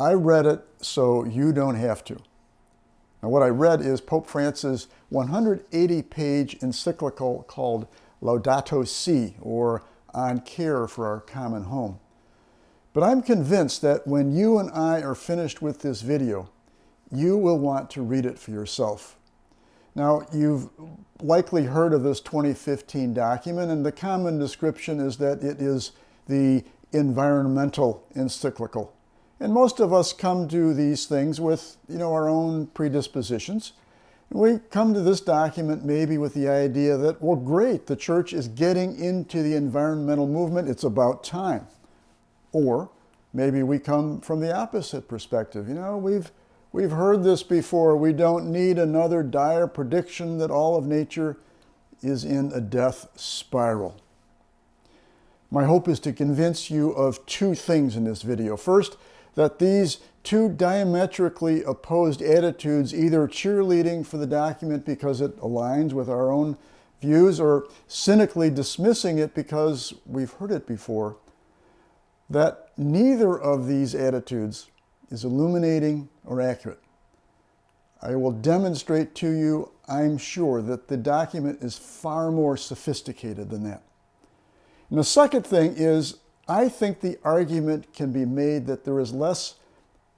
I read it so you don't have to. Now, what I read is Pope Francis' 180-page encyclical called Laudato Si, or On Care for Our Common Home. But I'm convinced that when you and I are finished with this video, you will want to read it for yourself. Now, you've likely heard of this 2015 document, and the common description is that it is the environmental encyclical. And most of us come to these things with, our own predispositions. We come to this document maybe with the idea that, well, great, the church is getting into the environmental movement. It's about time. Or maybe we come from the opposite perspective. We've heard this before. We don't need another dire prediction that all of nature is in a death spiral. My hope is to convince you of two things in this video. First, that these two diametrically opposed attitudes, either cheerleading for the document because it aligns with our own views, or cynically dismissing it because we've heard it before, that neither of these attitudes is illuminating or accurate. I will demonstrate to you, I'm sure, that the document is far more sophisticated than that. And the second thing is, I think the argument can be made that there is less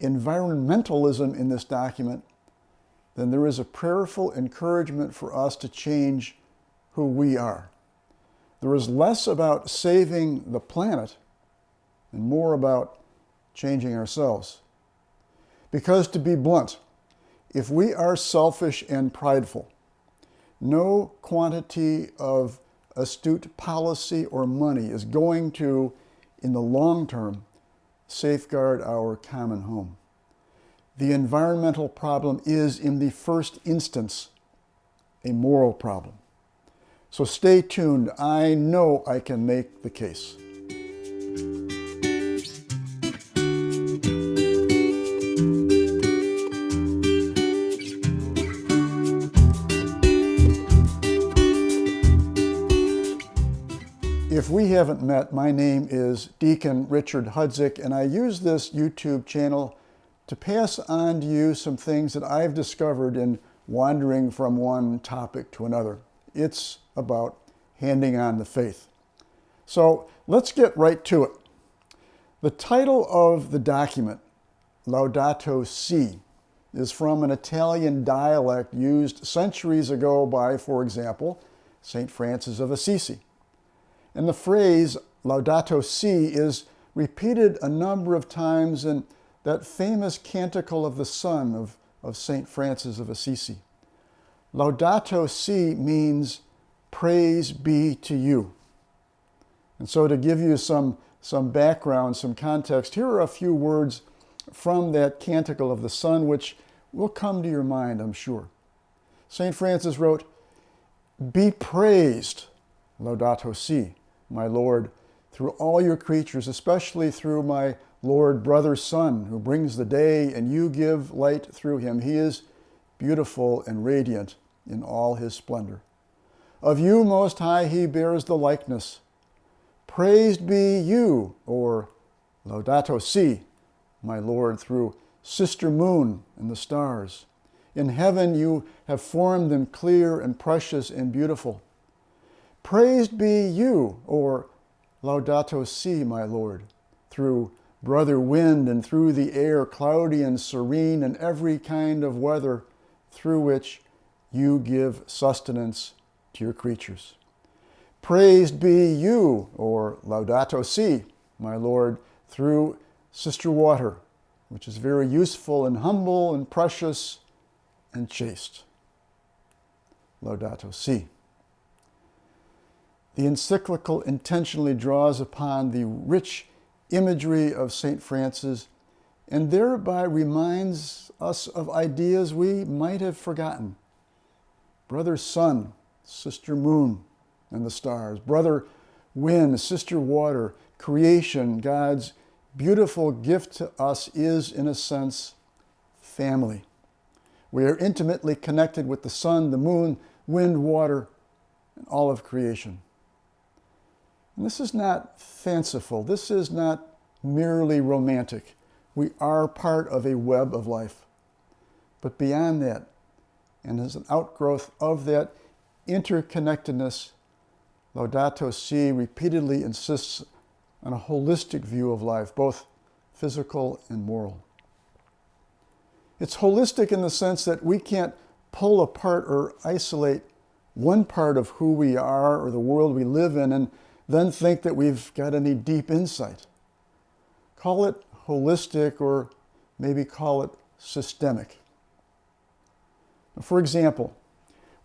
environmentalism in this document than there is a prayerful encouragement for us to change who we are. There is less about saving the planet and more about changing ourselves. Because, to be blunt, if we are selfish and prideful, no quantity of astute policy or money is going to, in the long term, safeguard our common home. The environmental problem is, in the first instance, a moral problem. So stay tuned. I know I can make the case. If we haven't met, my name is Deacon Richard Hudzik, and I use this YouTube channel to pass on to you some things that I've discovered in wandering from one topic to another. It's about handing on the faith. So let's get right to it. The title of the document, Laudato Si, is from an Italian dialect used centuries ago by, for example, St. Francis of Assisi. And the phrase Laudato Si is repeated a number of times in that famous Canticle of the Sun of St. Francis of Assisi. Laudato Si means praise be to you. And so to give you some background, some context, here are a few words from that Canticle of the Sun which will come to your mind, I'm sure. St. Francis wrote, "Be praised, Laudato Si, my Lord, through all your creatures, especially through my Lord, brother, sun, who brings the day, and you give light through him. He is beautiful and radiant in all his splendor. Of you, Most High, he bears the likeness. Praised be you, or Laudato Si, my Lord, through sister moon and the stars. In heaven you have formed them clear and precious and beautiful. Praised be you, or Laudato Si, my Lord, through brother wind and through the air, cloudy and serene, and every kind of weather, through which you give sustenance to your creatures. Praised be you, or Laudato Si, my Lord, through sister water, which is very useful and humble and precious and chaste. Laudato Si. The encyclical intentionally draws upon the rich imagery of St. Francis and thereby reminds us of ideas we might have forgotten. Brother sun, sister moon, and the stars. Brother wind, sister water, creation, God's beautiful gift to us is, in a sense, family. We are intimately connected with the sun, the moon, wind, water, and all of creation. And this is not fanciful. This is not merely romantic. We are part of a web of life. But beyond that, and as an outgrowth of that interconnectedness, Laudato Si repeatedly insists on a holistic view of life, both physical and moral. It's holistic in the sense that we can't pull apart or isolate one part of who we are or the world we live in and then think that we've got any deep insight. Call it holistic, or maybe call it systemic. For example,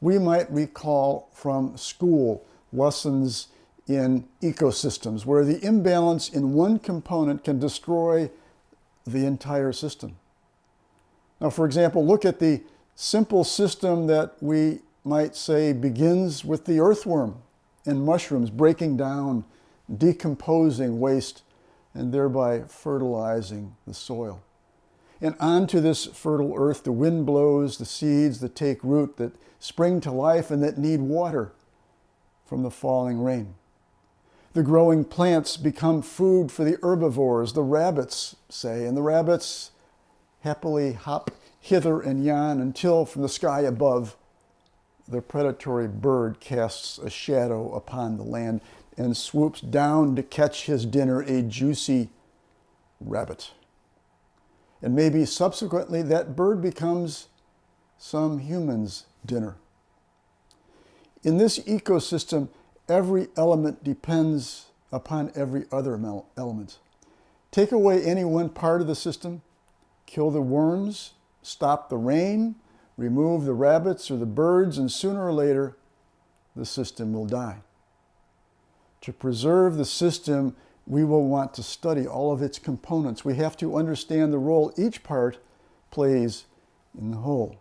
we might recall from school lessons in ecosystems where the imbalance in one component can destroy the entire system. Now, for example, look at the simple system that we might say begins with the earthworm and mushrooms breaking down, decomposing waste, and thereby fertilizing the soil. And onto this fertile earth, the wind blows the seeds that take root, that spring to life, and that need water from the falling rain. The growing plants become food for the herbivores, the rabbits, say, and the rabbits happily hop hither and yon until from the sky above, the predatory bird casts a shadow upon the land and swoops down to catch his dinner, a juicy rabbit. And maybe subsequently that bird becomes some human's dinner. In this ecosystem, every element depends upon every other element. Take away any one part of the system, kill the worms, stop the rain, remove the rabbits or the birds, and sooner or later, the system will die. To preserve the system, we will want to study all of its components. We have to understand the role each part plays in the whole.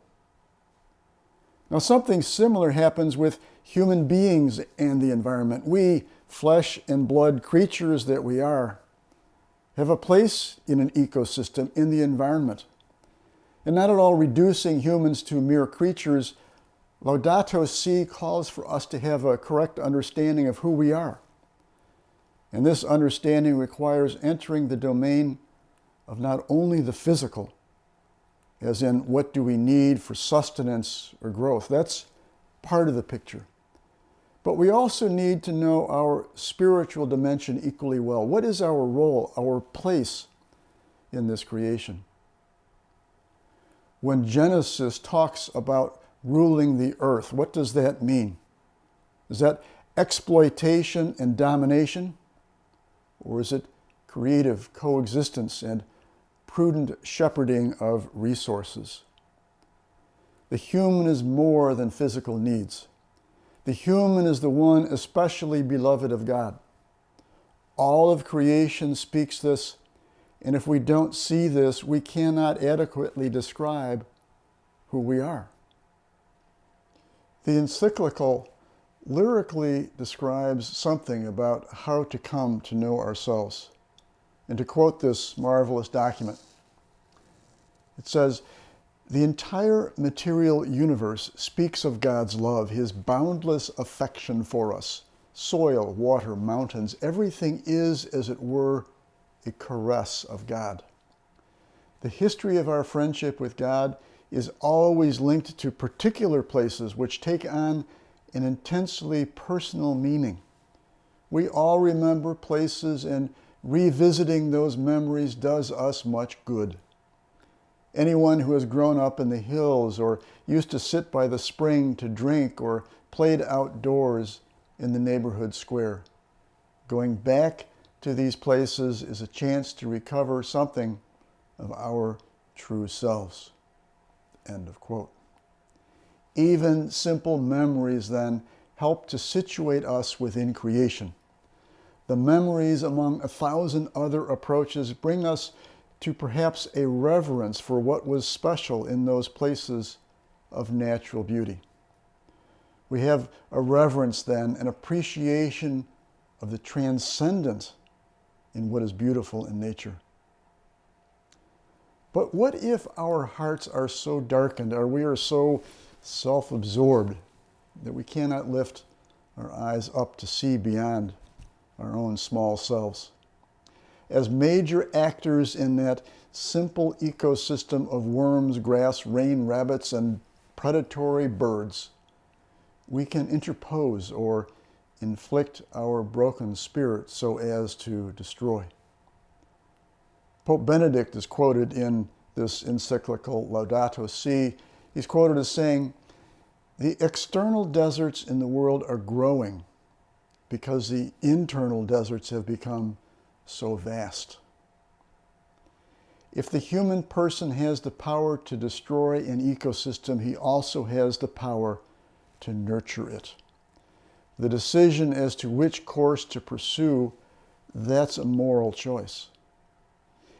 Now, something similar happens with human beings and the environment. We, flesh and blood creatures that we are, have a place in an ecosystem, in the environment. And not at all reducing humans to mere creatures, Laudato Si calls for us to have a correct understanding of who we are. And this understanding requires entering the domain of not only the physical, as in what do we need for sustenance or growth. That's part of the picture. But we also need to know our spiritual dimension equally well. What is our role, our place in this creation? When Genesis talks about ruling the earth, what does that mean? Is that exploitation and domination? Or is it creative coexistence and prudent shepherding of resources? The human is more than physical needs. The human is the one especially beloved of God. All of creation speaks this, and if we don't see this, we cannot adequately describe who we are. The encyclical lyrically describes something about how to come to know ourselves. And to quote this marvelous document, it says, "The entire material universe speaks of God's love, his boundless affection for us. Soil, water, mountains, everything is, as it were, a caress of God. The history of our friendship with God is always linked to particular places which take on an intensely personal meaning. We all remember places, and revisiting those memories does us much good. Anyone who has grown up in the hills or used to sit by the spring to drink or played outdoors in the neighborhood square, going back to these places is a chance to recover something of our true selves." End of quote. Even simple memories, then, help to situate us within creation. The memories, among 1,000 other approaches, bring us to perhaps a reverence for what was special in those places of natural beauty. We have a reverence, then, an appreciation of the transcendent in what is beautiful in nature. But what if our hearts are so darkened, or we are so self-absorbed that we cannot lift our eyes up to see beyond our own small selves? as major actors in that simple ecosystem of worms, grass, rain, rabbits, and predatory birds, we can interpose or inflict our broken spirit so as to destroy. Pope Benedict is quoted in this encyclical Laudato Si. He's quoted as saying, "The external deserts in the world are growing because the internal deserts have become so vast." If the human person has the power to destroy an ecosystem, he also has the power to nurture it. The decision as to which course to pursue, that's a moral choice.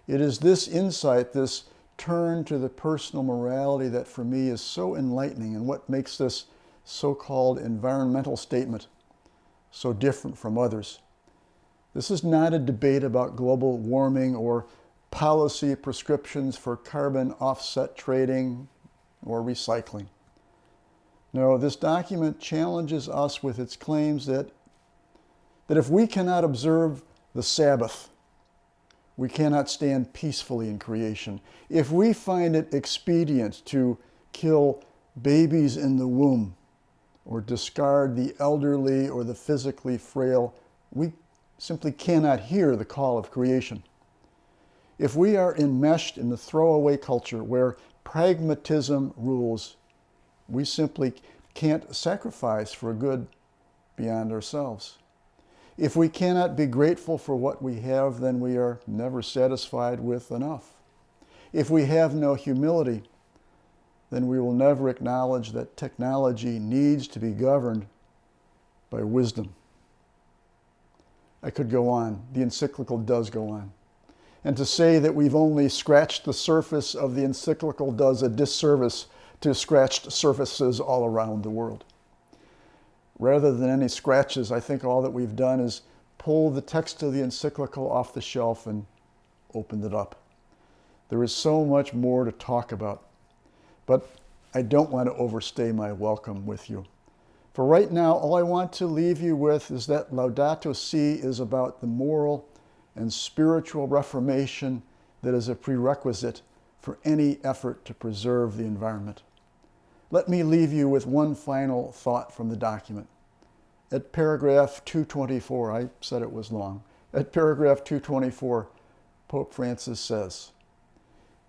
It is this insight, this turn to the personal morality that for me is so enlightening and what makes this so-called environmental statement so different from others. This is not a debate about global warming or policy prescriptions for carbon offset trading or recycling. No, this document challenges us with its claims that if we cannot observe the Sabbath, we cannot stand peacefully in creation. If we find it expedient to kill babies in the womb or discard the elderly or the physically frail, we simply cannot hear the call of creation. If we are enmeshed in the throwaway culture where pragmatism rules, we simply can't sacrifice for a good beyond ourselves. If we cannot be grateful for what we have, then we are never satisfied with enough. If we have no humility, then we will never acknowledge that technology needs to be governed by wisdom. I could go on. The encyclical does go on. And to say that we've only scratched the surface of the encyclical does a disservice to scratched surfaces all around the world. Rather than any scratches, I think all that we've done is pull the text of the encyclical off the shelf and opened it up. There is so much more to talk about, but I don't want to overstay my welcome with you. For right now, all I want to leave you with is that Laudato Si is about the moral and spiritual reformation that is a prerequisite for any effort to preserve the environment. Let me leave you with one final thought from the document. At paragraph 224, I said it was long. At paragraph 224, Pope Francis says,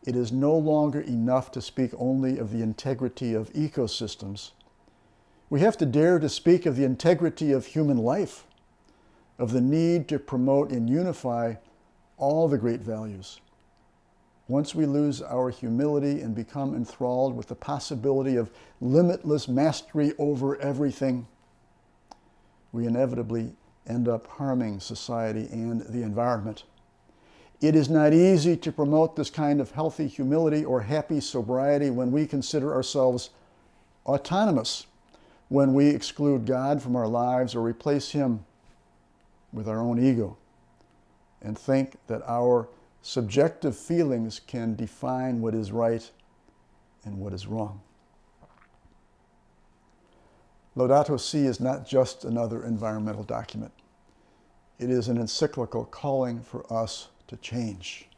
"It is no longer enough to speak only of the integrity of ecosystems. We have to dare to speak of the integrity of human life, of the need to promote and unify all the great values. Once we lose our humility and become enthralled with the possibility of limitless mastery over everything, we inevitably end up harming society and the environment. It is not easy to promote this kind of healthy humility or happy sobriety when we consider ourselves autonomous, when we exclude God from our lives or replace Him with our own ego, and think that our subjective feelings can define what is right and what is wrong." Laudato Si is not just another environmental document. It is an encyclical calling for us to change.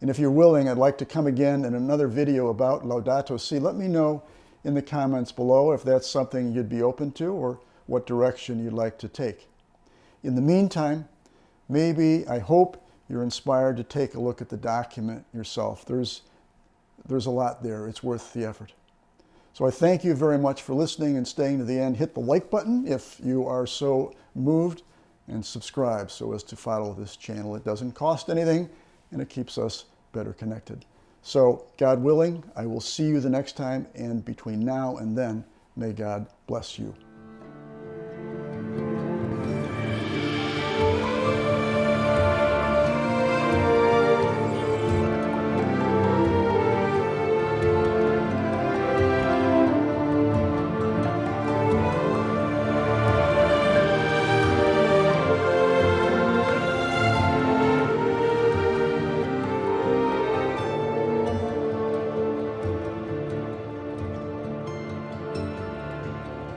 And if you're willing, I'd like to come again in another video about Laudato Si. Let me know in the comments below if that's something you'd be open to or what direction you'd like to take. In the meantime, I hope you're inspired to take a look at the document yourself. There's a lot there. It's worth the effort. So I thank you very much for listening and staying to the end. Hit the like button if you are so moved, and subscribe so as to follow this channel. It doesn't cost anything, and it keeps us better connected. So, God willing, I will see you the next time, and between now and then, may God bless you.